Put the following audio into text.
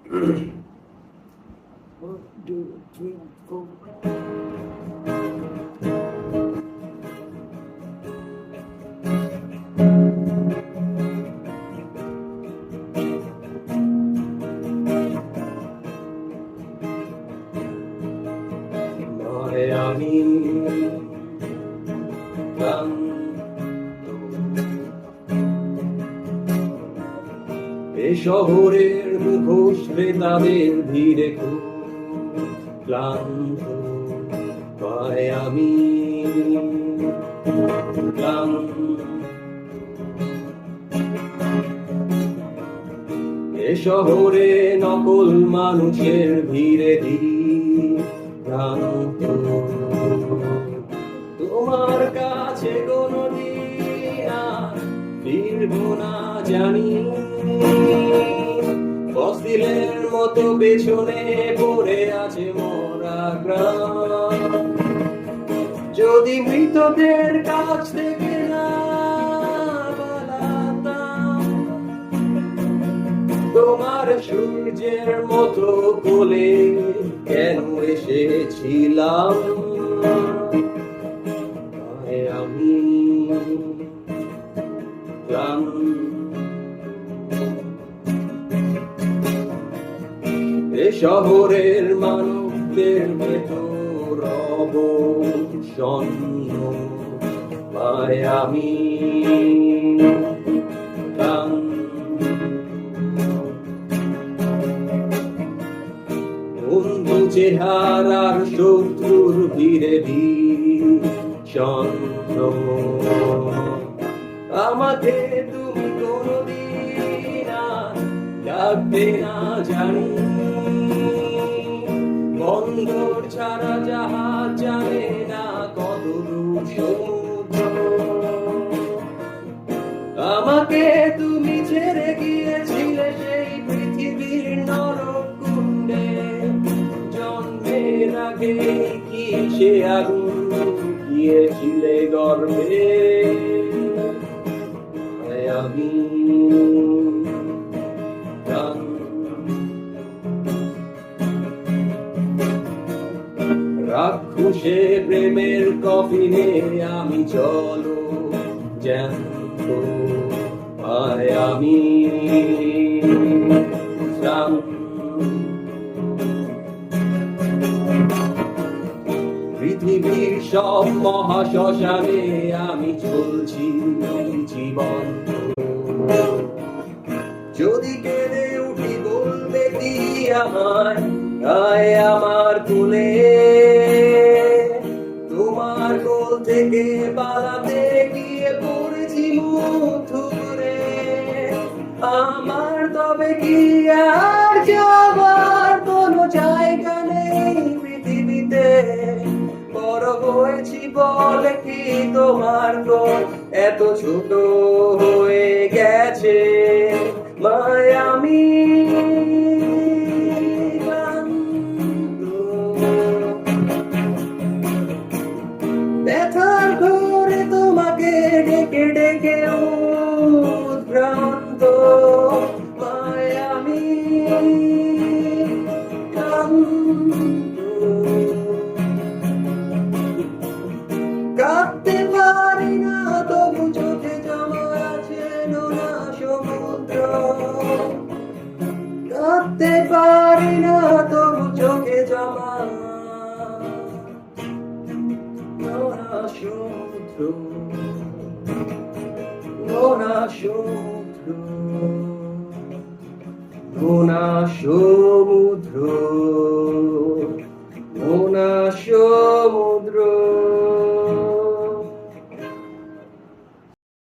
One, two, three, four. আমি এ শহরের মুখোশ ক্রেতাদের ভিড়ে খুব ক্লান্ত পায় আমি এ শহরে নকল মানুষের ভিড়ে ক্লান্ত তোমার কাছে কোনদিন আর ফিরবো না জানি ফসিলের মতো পেছনে পড়ে আছে মরা গ্রাম যদি মৃতদের কাছ থেকে না পালাতাম তোমার সূর্যের মতো কোলে কেন এসেছিলাম আমি এ শহরের মানবদের ভেতর অবসন্ন পাই আমি বন্ধু চেহারার শত্রুর ভিড়ে ভীষণ আমাকে তুমি কোনদিন ডাকবে না জানি বন্দর ছাড়া জাহাজ জানে না কত দূর সমুদ্র আমাকে তুমি ছেড়ে গিয়েছিলে সেই পৃথিবীর নরক কুণ্ডে জন্মের আগে কি সে আগুন গিয়েছিলে গর্ভে আমি রাক্ষসে প্রেমের কফিনে আমি চলো জ্যান্ত পায় আমি পৃথিবীর সব মহাশ্মশানে আমি চলছি জীবন যদি কেঁদে উঠি বলবে কি আমার কোলে তোমার কোল থেকে পালাতে গিয়ে পড়েছি মুখ থুবড়ে আমার তবে কি আর যাবার কোনো জায়গা নেই পৃথিবীতে বড় হয়েছি বলে কি তোমার কোল এত ছোট হয়ে গেছে মায়ামি ব্যথার ঘরে তোমাকে ডেকে ডেকে উদ্ভ্রান্ত মায়ামি কাঁদতে পারি না তবু চোখে জমা আছে নোনা সমুদ্র কাঁদতে পারি না তবু চোখে জমা নোনা সমুদ্র নোনা সমুদ্র নোনা সমুদ্র